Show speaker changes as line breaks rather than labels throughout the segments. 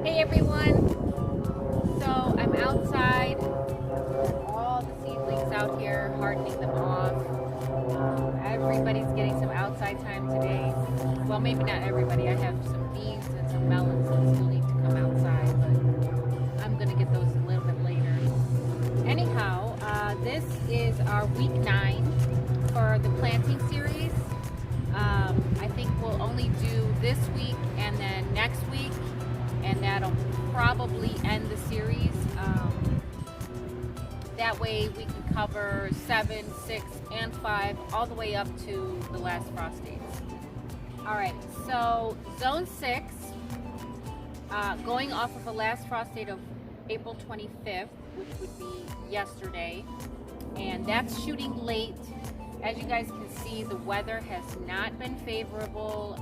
Hey everyone, so I'm outside, all the seedlings out here, hardening them off. Everybody's getting some outside time today. Well, maybe not everybody. I have some beans and some melons that still need to come outside, but I'm gonna get those a little bit later. Anyhow, this is our week 9 for the planting series. I think we'll only do this week and then next week, and that'll probably end the series. That way we can cover 7, 6, and 5 all the way up to the last frost dates. Alright, so zone 6, going off of the last frost date of April 25th, which would be yesterday, and that's shooting late. As you guys can see, the weather has not been favorable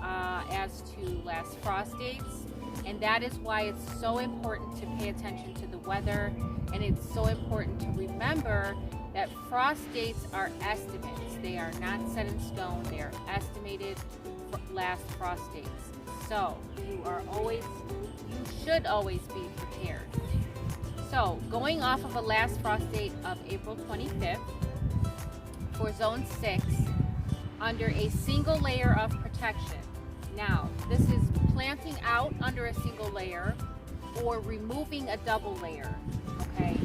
as to last frost dates, and that is why it's so important to pay attention to the weather, and it's so important to remember that frost dates are estimates. They are not set in stone. They are estimated last frost dates. So you should always be prepared. So going off of a last frost date of April 25th, for zone 6, under a single layer of protection. Now, this is planting out under a single layer or removing a double layer, okay?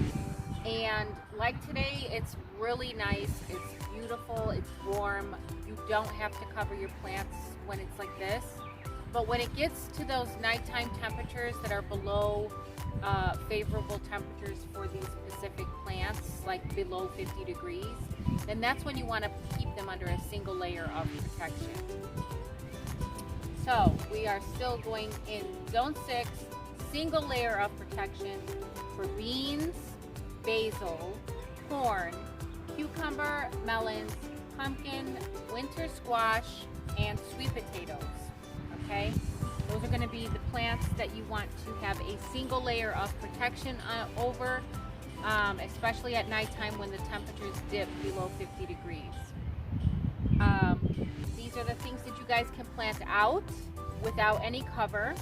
And like today, it's really nice, it's beautiful, it's warm. You don't have to cover your plants when it's like this. But when it gets to those nighttime temperatures that are below favorable temperatures for these specific plants, like below 50 degrees, then that's when you want to keep them under a single layer of protection. So we are still going in zone 6, single layer of protection for beans, basil, corn, cucumber, melons, pumpkin, winter squash, and sweet potatoes. Okay? Those are going to be the plants that you want to have a single layer of protection over, especially at nighttime when the temperatures dip below 50 degrees. These are the things that you guys can plant out without any cover.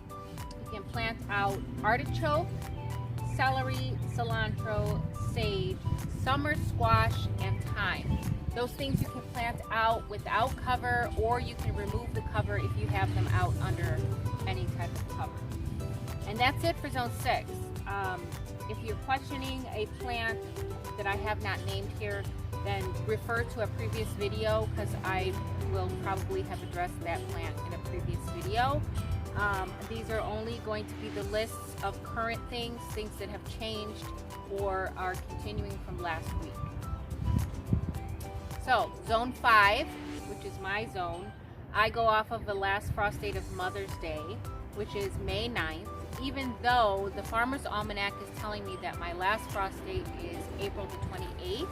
You can plant out artichoke, celery, cilantro, sage, summer squash, and thyme. Those things you can plant out without cover, or you can remove the cover if you have them out under any type of cover. And that's it for zone 6. If you're questioning a plant that I have not named here, then refer to a previous video, because I will probably have addressed that plant in a previous video. These are only going to be the lists of current things that have changed or are continuing from last week. So, zone 5, which is my zone, I go off of the last frost date of Mother's Day, which is May 9th, even though the Farmer's Almanac is telling me that my last frost date is April the 28th.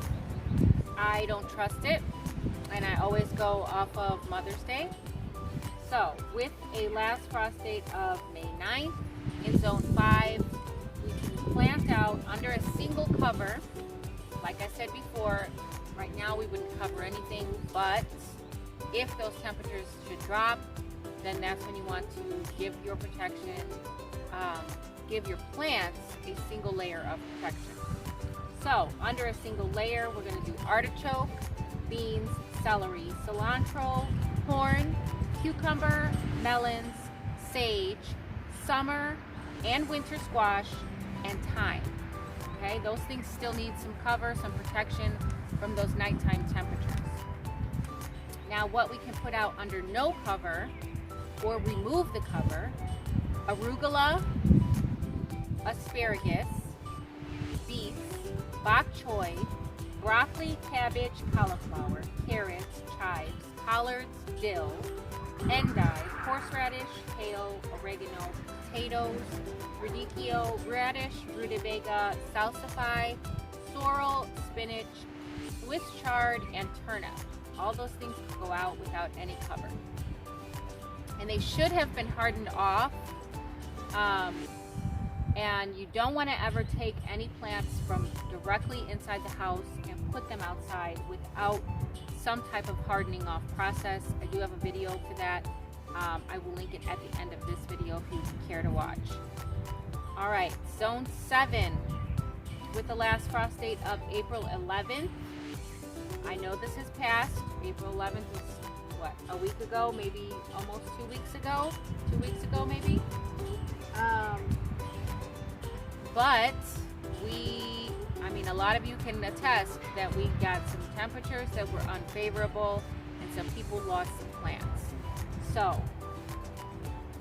I don't trust it, and I always go off of Mother's Day. So, with a last frost date of May 9th, in zone 5, we can plant out under a single cover. Like I said before, right now we wouldn't cover anything, but if those temperatures should drop, then that's when you want to give your protection, give your plants a single layer of protection. So, under a single layer, we're going to do artichoke, beans, celery, cilantro, corn, cucumber, melons, sage, summer and winter squash, and thyme. Okay, those things still need some cover, some protection from those nighttime temperatures. Now, what we can put out under no cover or remove the cover: arugula, asparagus, beets, bok choy, broccoli, cabbage, cauliflower, carrots, chives, collards, dill, endive, horseradish, kale, oregano, potatoes, radicchio, radish, rutabaga, salsify, sorrel, spinach, Swiss chard, and turnip. All those things can go out without any cover. And they should have been hardened off. And you don't want to ever take any plants from directly inside the house and put them outside without some type of hardening off process. I do have a video for that. I will link it at the end of this video if you care to watch. All right, zone 7 with the last frost date of April 11th. I know this has passed. April 11th was what, a week ago, maybe almost 2 weeks ago? 2 weeks ago maybe? But a lot of you can attest that we got some temperatures that were unfavorable and some people lost some plants. So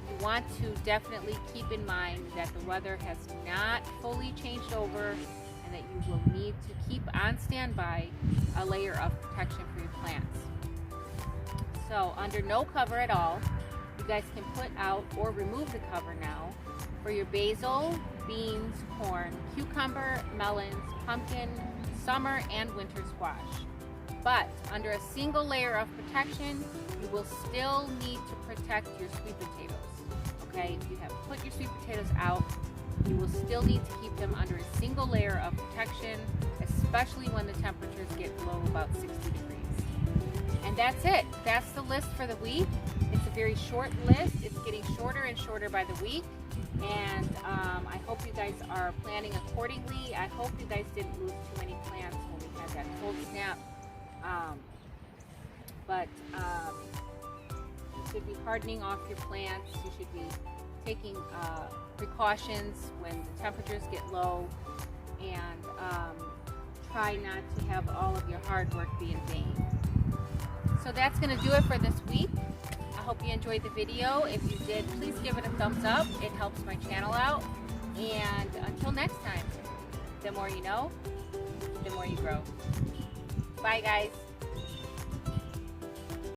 you want to definitely keep in mind that the weather has not fully changed over and that you will need to keep on standby a layer of protection for your plants. So under no cover at all, you guys can put out or remove the cover now for your basil, beans, corn, cucumber, melons, pumpkin, summer and winter squash. But under a single layer of protection, you will still need to protect your sweet potatoes. Okay, if you have put your sweet potatoes out, you will still need to keep them under a single layer of protection, especially when the temperatures get below about 60 degrees. And that's it. That's the list for the week. It's a very short list. It's getting shorter and shorter by the week. And I hope you guys are planning accordingly. I hope you guys didn't lose too many plants when we had that cold snap. But you should be hardening off your plants. You should be taking precautions when the temperatures get low, and try not to have all of your hard work be in vain. So that's going to do it for this week. I hope you enjoyed the video. If you did, please give it a thumbs up. It helps my channel out. And until next time, the more you know, the more you grow. Bye, guys.